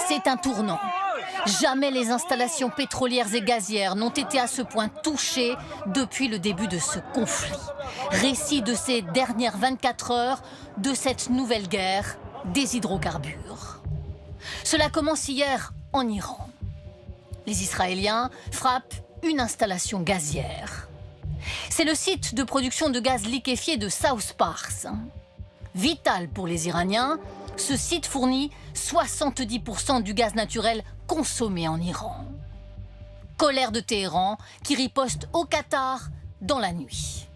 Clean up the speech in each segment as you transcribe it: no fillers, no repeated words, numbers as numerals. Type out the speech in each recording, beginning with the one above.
C'est un tournant. Jamais les installations pétrolières et gazières n'ont été à ce point touchées depuis le début de ce conflit. Récit de ces dernières 24 heures de cette nouvelle guerre des hydrocarbures. Cela commence hier en Iran. Les Israéliens frappent une installation gazière. C'est le site de production de gaz liquéfié de South Pars. Vital pour les Iraniens, ce site fournit 70% du gaz naturel consommé en Iran. Colère de Téhéran qui riposte au Qatar dans la nuit.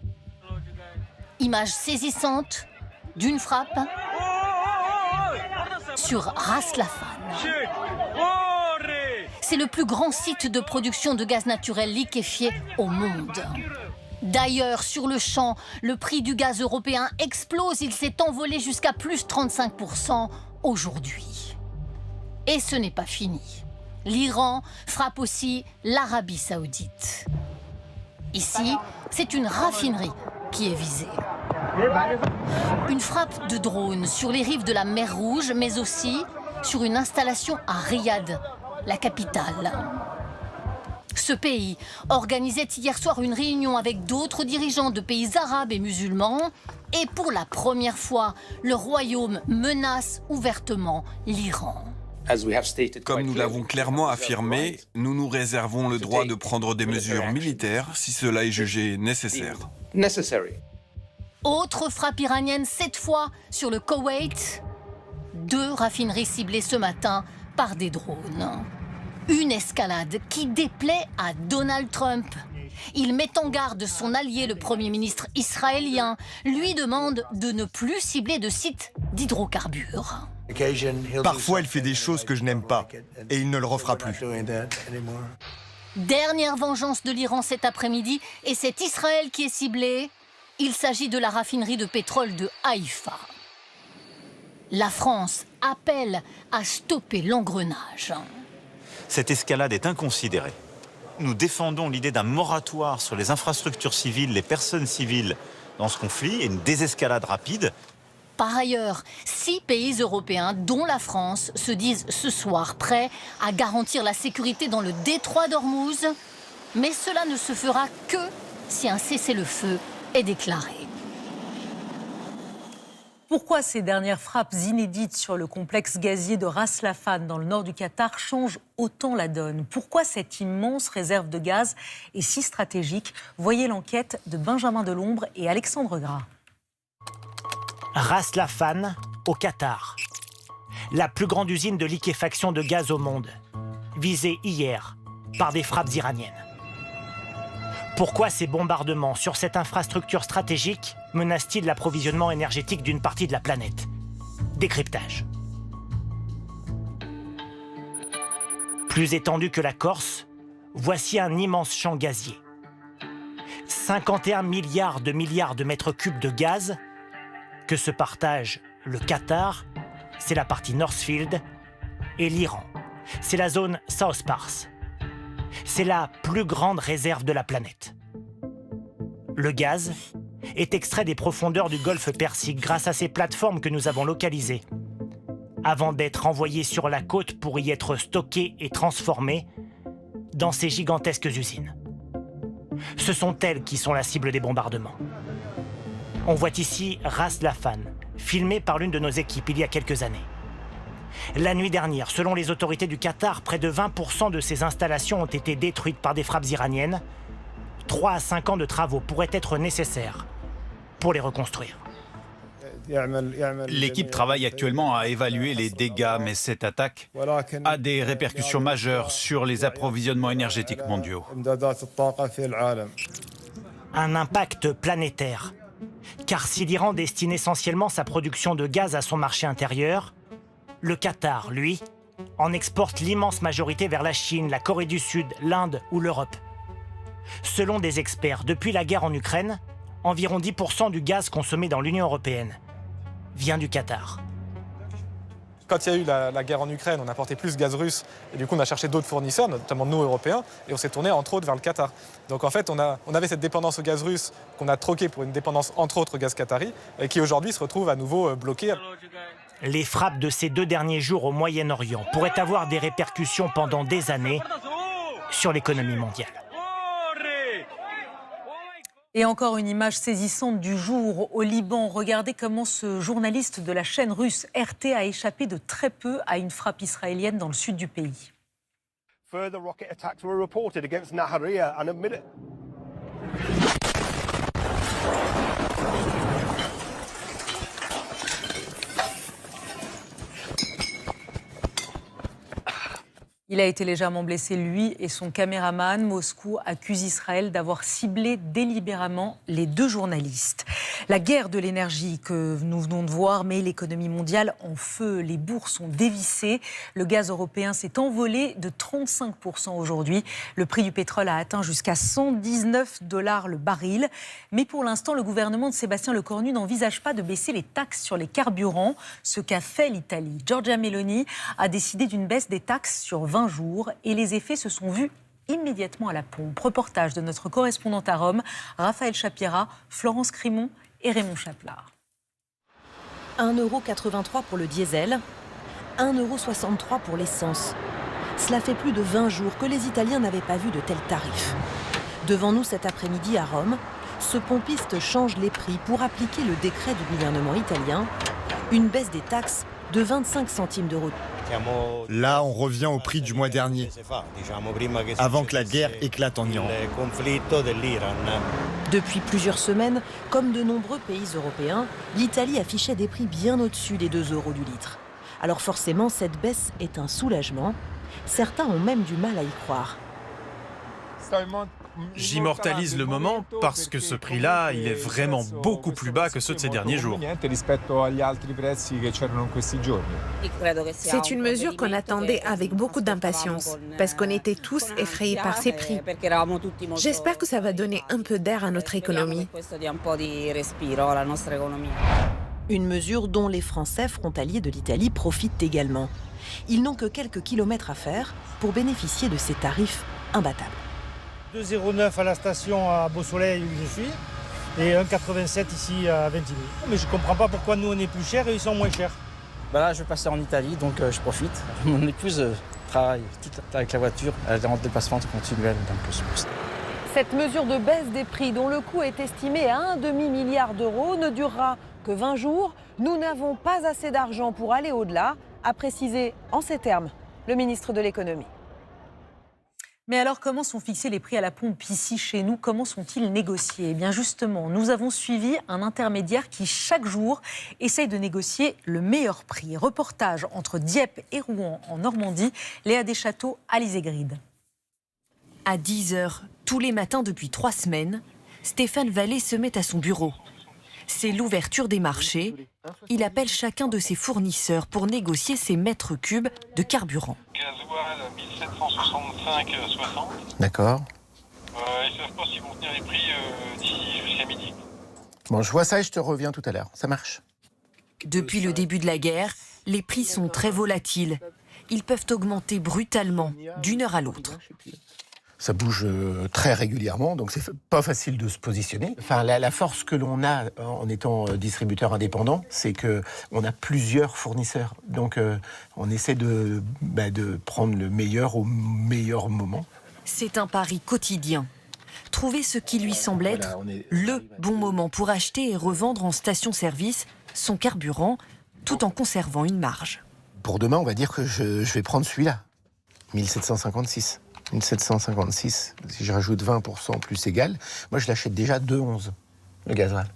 Image saisissante d'une frappe sur Ras Laffan. C'est le plus grand site de production de gaz naturel liquéfié au monde. D'ailleurs, sur le champ, le prix du gaz européen explose. Il s'est envolé jusqu'à plus 35% aujourd'hui. Et ce n'est pas fini. L'Iran frappe aussi l'Arabie Saoudite. Ici, c'est une raffinerie qui est visée. Une frappe de drone sur les rives de la mer Rouge, mais aussi sur une installation à Riyad, la capitale. Ce pays organisait hier soir une réunion avec d'autres dirigeants de pays arabes et musulmans. Et pour la première fois, le royaume menace ouvertement l'Iran. Comme nous l'avons clairement affirmé, nous nous réservons le droit de prendre des mesures militaires si cela est jugé nécessaire. Autre frappe iranienne, cette fois sur le Koweït. 2 raffineries ciblées ce matin par des drones. Une escalade qui déplaît à Donald Trump. Il met en garde son allié, le Premier ministre israélien, lui demande de ne plus cibler de sites d'hydrocarbures. Parfois, il fait des choses que je n'aime pas, et il ne le refera plus. Dernière vengeance de l'Iran cet après-midi, et c'est Israël qui est ciblé. Il s'agit de la raffinerie de pétrole de Haïfa. La France appelle à stopper l'engrenage. Cette escalade est inconsidérée. Nous défendons l'idée d'un moratoire sur les infrastructures civiles, les personnes civiles dans ce conflit et une désescalade rapide. Par ailleurs, 6 pays européens, dont la France, se disent ce soir prêts à garantir la sécurité dans le détroit d'Ormuz. Mais cela ne se fera que si un cessez-le-feu est déclaré. Pourquoi ces dernières frappes inédites sur le complexe gazier de Ras Laffan dans le nord du Qatar changent autant la donne? Pourquoi cette immense réserve de gaz est si stratégique? Voyez l'enquête de Benjamin Delombre et Alexandre Gras. Ras Laffan, au Qatar. La plus grande usine de liquéfaction de gaz au monde. Visée hier par des frappes iraniennes. Pourquoi ces bombardements sur cette infrastructure stratégique menacent-ils l'approvisionnement énergétique d'une partie de la planète? Décryptage. Plus étendu que la Corse, voici un immense champ gazier. 51 milliards de mètres cubes de gaz que se partagent le Qatar, c'est la partie Northfield, et l'Iran, c'est la zone South Pars. C'est la plus grande réserve de la planète. Le gaz est extrait des profondeurs du golfe Persique grâce à ces plateformes que nous avons localisées, avant d'être envoyé sur la côte pour y être stocké et transformé dans ces gigantesques usines. Ce sont elles qui sont la cible des bombardements. On voit ici Ras Laffan, filmé par l'une de nos équipes il y a quelques années. La nuit dernière, selon les autorités du Qatar, près de 20% de ces installations ont été détruites par des frappes iraniennes. 3 à 5 ans de travaux pourraient être nécessaires pour les reconstruire. L'équipe travaille actuellement à évaluer les dégâts, mais cette attaque a des répercussions majeures sur les approvisionnements énergétiques mondiaux. Un impact planétaire. Car si l'Iran destine essentiellement sa production de gaz à son marché intérieur, le Qatar, lui, en exporte l'immense majorité vers la Chine, la Corée du Sud, l'Inde ou l'Europe. Selon des experts, depuis la guerre en Ukraine, environ 10% du gaz consommé dans l'Union européenne vient du Qatar. Quand il y a eu la guerre en Ukraine, on importait plus de gaz russe et du coup on a cherché d'autres fournisseurs, notamment nous Européens, et on s'est tourné entre autres vers le Qatar. Donc en fait on avait cette dépendance au gaz russe qu'on a troqué pour une dépendance entre autres au gaz qatari et qui aujourd'hui se retrouve à nouveau bloquée. les frappes de ces 2 derniers jours au Moyen-Orient pourraient avoir des répercussions pendant des années sur l'économie mondiale. Et encore une image saisissante du jour au Liban. Regardez comment ce journaliste de la chaîne russe RT a échappé de très peu à une frappe israélienne dans le sud du pays. Further rocket attacks were reported against Nahariya and admitted. Il a été légèrement blessé, lui et son caméraman. Moscou accuse Israël d'avoir ciblé délibérément les 2 journalistes. La guerre de l'énergie que nous venons de voir met l'économie mondiale en feu. Les bourses ont dévissé. Le gaz européen s'est envolé de 35% aujourd'hui. Le prix du pétrole a atteint jusqu'à 119 $ le baril. Mais pour l'instant, le gouvernement de Sébastien Lecornu n'envisage pas de baisser les taxes sur les carburants, ce qu'a fait l'Italie. Giorgia Meloni a décidé d'une baisse des taxes sur 20 jours et les effets se sont vus immédiatement à la pompe. Reportage de notre correspondante à Rome, Raphaël Chapira, Florence Crimon et Raymond Chaplard. 1,83 € pour le diesel, 1,63 € pour l'essence. Cela fait plus de 20 jours que les Italiens n'avaient pas vu de tels tarifs. Devant nous cet après-midi à Rome, ce pompiste change les prix pour appliquer le décret du gouvernement italien, une baisse des taxes de 25 centimes d'euros. Là, on revient au prix du mois dernier, avant que la guerre éclate en Iran. Depuis plusieurs semaines, comme de nombreux pays européens, l'Italie affichait des prix bien au-dessus des 2 € du litre. Alors forcément, cette baisse est un soulagement. Certains ont même du mal à y croire. J'immortalise le moment parce que ce prix-là, il est vraiment beaucoup plus bas que ceux de ces derniers jours. C'est une mesure qu'on attendait avec beaucoup d'impatience, parce qu'on était tous effrayés par ces prix. J'espère que ça va donner un peu d'air à notre économie. Une mesure dont les Français frontaliers de l'Italie profitent également. Ils n'ont que quelques kilomètres à faire pour bénéficier de ces tarifs imbattables. 2,09 à la station à Beau-Soleil où je suis et 1,87 ici à Ventimille. Mais je ne comprends pas pourquoi nous on est plus cher et ils sont moins chers. Là, je vais passer en Italie, donc je profite. Mon épouse travaille avec la voiture, elle est en déplacement continuel. Cette mesure de baisse des prix, dont le coût est estimé à 1,5 milliard d'euros, ne durera que 20 jours. Nous n'avons pas assez d'argent pour aller au-delà, a précisé en ces termes le ministre de l'économie. Mais alors, comment sont fixés les prix à la pompe ici, chez nous? Comment sont-ils négociés? Eh bien, justement, nous avons suivi un intermédiaire qui, chaque jour, essaye de négocier le meilleur prix. Reportage entre Dieppe et Rouen, en Normandie. Léa Deschâteaux, Alizé Gride. À 10 h, tous les matins depuis 3 semaines, Stéphane Vallée se met à son bureau. C'est l'ouverture des marchés. Il appelle chacun de ses fournisseurs pour négocier ses mètres cubes de carburant. Gasoil 1765,60. D'accord. Ils ne savent pas s'ils vont tenir les prix d'ici jusqu'à midi. Bon, je vois ça et je te reviens tout à l'heure. Ça marche. Depuis le début de la guerre, les prix sont très volatiles. Ils peuvent augmenter brutalement d'une heure à l'autre. Ça bouge très régulièrement, donc c'est pas facile de se positionner. Enfin, la force que l'on a en étant distributeur indépendant, c'est qu'on a plusieurs fournisseurs. Donc on essaie de prendre le meilleur au meilleur moment. C'est un pari quotidien. Trouver ce qui lui semble être le bon moment pour acheter et revendre en station-service son carburant, tout en conservant une marge. Pour demain, on va dire que je vais prendre celui-là, 1756. 1756, si je rajoute 20% plus égal, moi je l'achète déjà 2,11, le gasoil.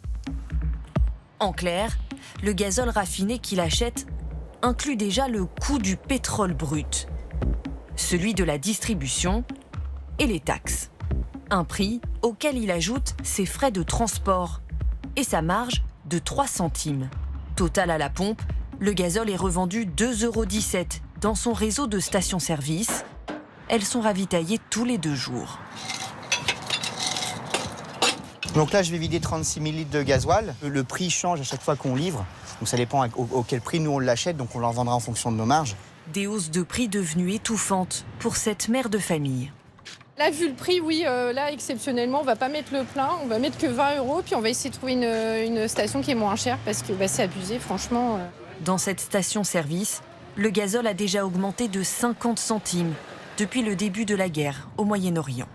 En clair, le gazole raffiné qu'il achète inclut déjà le coût du pétrole brut, celui de la distribution et les taxes. Un prix auquel il ajoute ses frais de transport et sa marge de 3 centimes. Total à la pompe, le gazole est revendu 2,17 € dans son réseau de stations-service. Elles sont ravitaillées tous les 2 jours. Donc là, je vais vider 36 000 litres de gasoil. Le prix change à chaque fois qu'on livre. Donc ça dépend auquel prix nous on l'achète, donc on l'en vendra en fonction de nos marges. Des hausses de prix devenues étouffantes pour cette mère de famille. Là, vu le prix, oui, là, exceptionnellement, on va pas mettre le plein, on va mettre que 20 €, puis on va essayer de trouver une station qui est moins chère, parce que c'est abusé, franchement. Dans cette station-service, le gazole a déjà augmenté de 50 centimes depuis le début de la guerre au Moyen-Orient.